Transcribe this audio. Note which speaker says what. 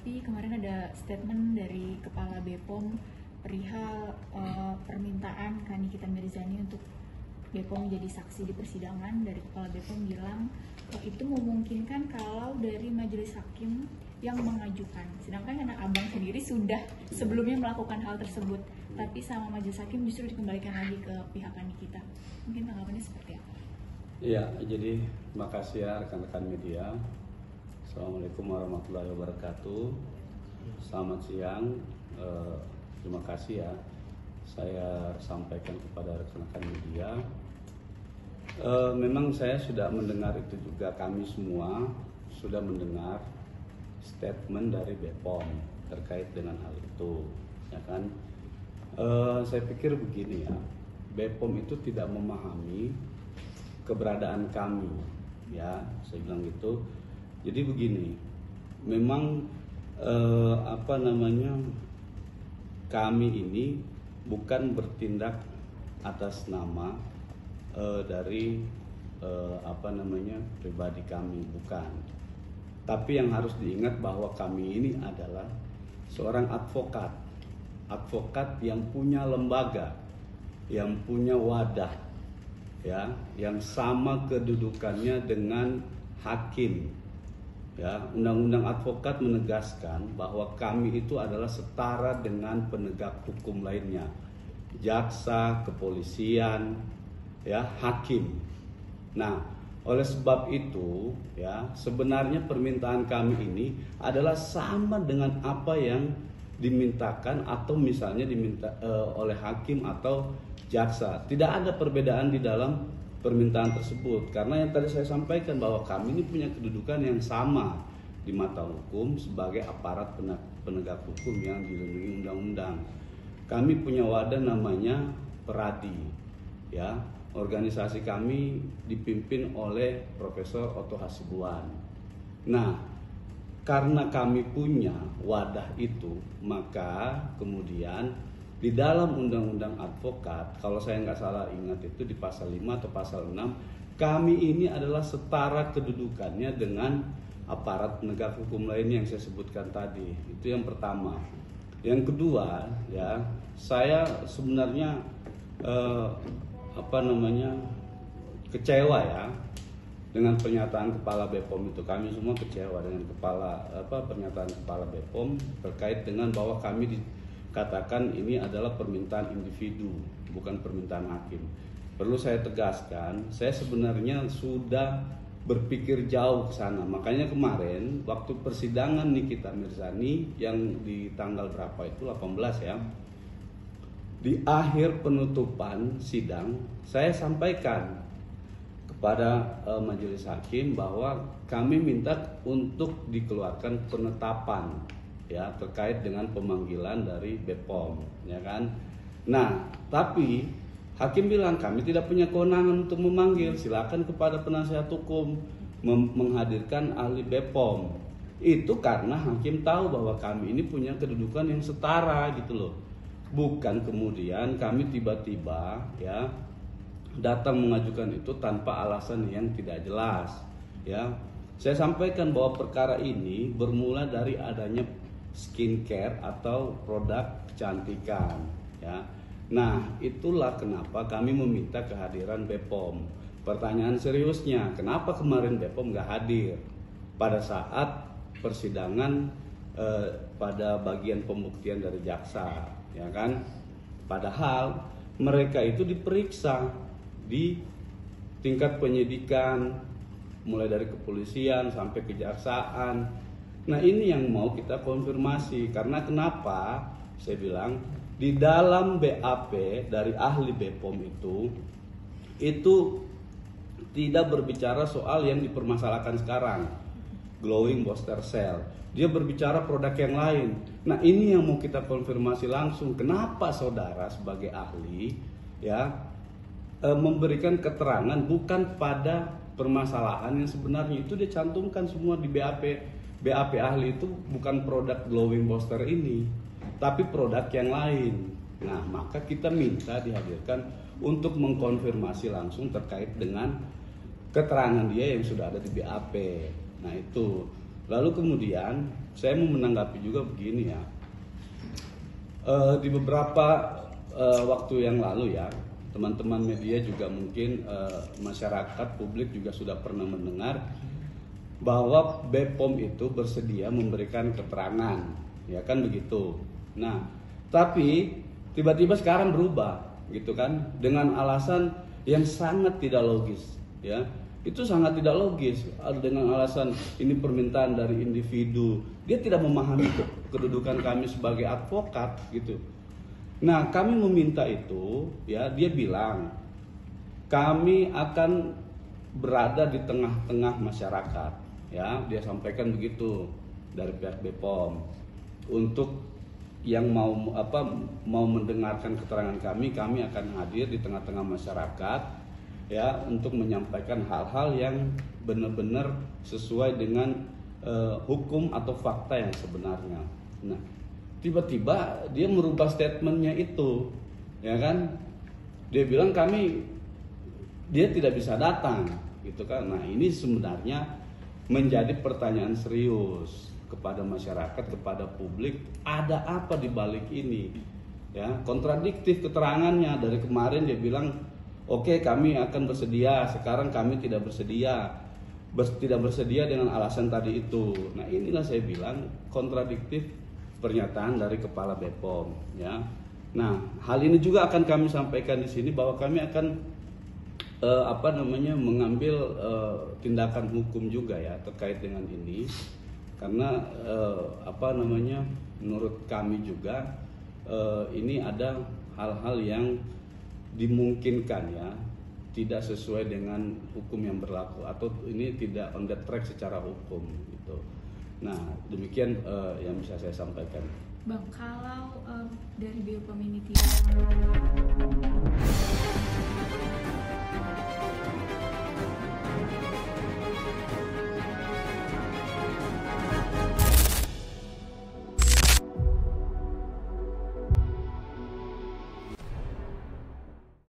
Speaker 1: Tapi kemarin ada statement dari Kepala BPOM perihal permintaan Kak Nikita Mirzani untuk BPOM menjadi saksi di persidangan. Dari Kepala BPOM bilang itu memungkinkan kalau dari majelis hakim yang mengajukan. Sedangkan anak abang sendiri sudah sebelumnya melakukan hal tersebut, tapi sama majelis hakim justru dikembalikan lagi ke pihak Kak Nikita. Mungkin tanggapannya seperti apa?
Speaker 2: Iya, jadi makasih ya rekan-rekan media. Assalamualaikum warahmatullahi wabarakatuh. Selamat siang. Terima kasih ya. Saya sampaikan kepada rekan-rekan media. Memang saya sudah mendengar itu juga, kami semua sudah mendengar statement dari BPOM terkait dengan hal itu, ya kan? Saya pikir begini ya, BPOM itu tidak memahami keberadaan kami, ya, saya bilang gitu. Jadi begini, memang kami ini bukan bertindak atas nama dari pribadi kami, bukan. Tapi yang harus diingat bahwa kami ini adalah seorang advokat yang punya lembaga, yang punya wadah, ya, yang sama kedudukannya dengan hakim. Ya, Undang-Undang Advokat menegaskan bahwa kami itu adalah setara dengan penegak hukum lainnya, jaksa, kepolisian, ya, hakim. Nah, oleh sebab itu, ya, sebenarnya permintaan kami ini adalah sama dengan apa yang dimintakan atau misalnya diminta oleh hakim atau jaksa. Tidak ada perbedaan di dalam permintaan tersebut, karena yang tadi saya sampaikan bahwa kami ini punya kedudukan yang sama di mata hukum sebagai aparat penegak hukum yang dilindungi undang-undang. Kami punya wadah namanya Peradi, ya. Organisasi kami dipimpin oleh Profesor Otto Hasibuan. Nah, karena kami punya wadah itu, maka kemudian di dalam Undang-Undang Advokat, kalau saya nggak salah ingat itu di pasal 5 atau pasal 6, kami ini adalah setara kedudukannya dengan aparat penegak hukum lainnya yang saya sebutkan tadi. Itu yang pertama. Yang kedua, ya, saya sebenarnya kecewa ya dengan pernyataan Kepala BPOM itu. Kami semua kecewa dengan pernyataan Kepala BPOM terkait dengan bahwa kami katakan ini adalah permintaan individu, bukan permintaan hakim. Perlu saya tegaskan, saya sebenarnya sudah berpikir jauh ke sana. Makanya kemarin waktu persidangan Nikita Mirzani yang di tanggal berapa itu, 18 ya, di akhir penutupan sidang, saya sampaikan kepada majelis hakim bahwa kami minta untuk dikeluarkan penetapan, ya, terkait dengan pemanggilan dari BPOM, ya kan. Nah, tapi hakim bilang kami tidak punya kewenangan untuk memanggil, silakan kepada penasihat hukum menghadirkan ahli BPOM. Itu karena hakim tahu bahwa kami ini punya kedudukan yang setara gitu loh. Bukan kemudian kami tiba-tiba, ya, datang mengajukan itu tanpa alasan yang tidak jelas, ya. Saya sampaikan bahwa perkara ini bermula dari adanya skincare atau produk kecantikan, ya. Nah, itulah kenapa kami meminta kehadiran BPOM. Pertanyaan seriusnya, kenapa kemarin BPOM nggak hadir pada saat persidangan pada bagian pembuktian dari jaksa, ya kan? Padahal mereka itu diperiksa di tingkat penyidikan, mulai dari kepolisian sampai kejaksaan. Nah, ini yang mau kita konfirmasi, karena kenapa saya bilang di dalam BAP dari ahli BPOM itu tidak berbicara soal yang dipermasalahkan sekarang, glowing booster cell. Dia berbicara produk yang lain. Nah, ini yang mau kita konfirmasi langsung, kenapa saudara sebagai ahli, ya, memberikan keterangan bukan pada permasalahan yang sebenarnya. Itu dia cantumkan semua di BAP. BAP ahli itu bukan produk glowing booster ini, tapi produk yang lain. Nah, maka kita minta dihadirkan untuk mengkonfirmasi langsung terkait dengan keterangan dia yang sudah ada di BAP. Nah, itu. Lalu kemudian saya mau menanggapi juga begini ya, di beberapa waktu yang lalu ya, teman-teman media juga mungkin masyarakat publik juga sudah pernah mendengar bahwa BPOM itu bersedia memberikan keterangan, ya kan begitu. Nah, tapi tiba-tiba sekarang berubah gitu kan, dengan alasan yang sangat tidak logis ya. Itu sangat tidak logis dengan alasan ini permintaan dari individu. Dia tidak memahami kedudukan kami sebagai advokat gitu. Nah, kami meminta itu ya, dia bilang kami akan berada di tengah-tengah masyarakat ya, dia sampaikan begitu dari pihak BPOM. Untuk yang mau mendengarkan keterangan kami akan hadir di tengah-tengah masyarakat ya, untuk menyampaikan hal-hal yang benar-benar sesuai dengan hukum atau fakta yang sebenarnya. Nah, tiba-tiba dia merubah statementnya itu, ya kan? Dia bilang dia tidak bisa datang, gitu kan? Nah, ini sebenarnya menjadi pertanyaan serius kepada masyarakat, kepada publik. Ada apa di balik ini? Ya, kontradiktif keterangannya. Dari kemarin dia bilang, oke, kami akan bersedia, sekarang kami tidak bersedia. Tidak bersedia dengan alasan tadi itu. Nah, inilah saya bilang kontradiktif pernyataan dari Kepala BPOM ya. Nah, hal ini juga akan kami sampaikan di sini bahwa kami akan mengambil tindakan hukum juga ya terkait dengan ini. Karena menurut kami juga ini ada hal-hal yang dimungkinkan ya tidak sesuai dengan hukum yang berlaku, atau ini tidak on the track secara hukum gitu. Nah, demikian yang bisa saya sampaikan.
Speaker 1: Bang, kalau dari BPOM ini tidak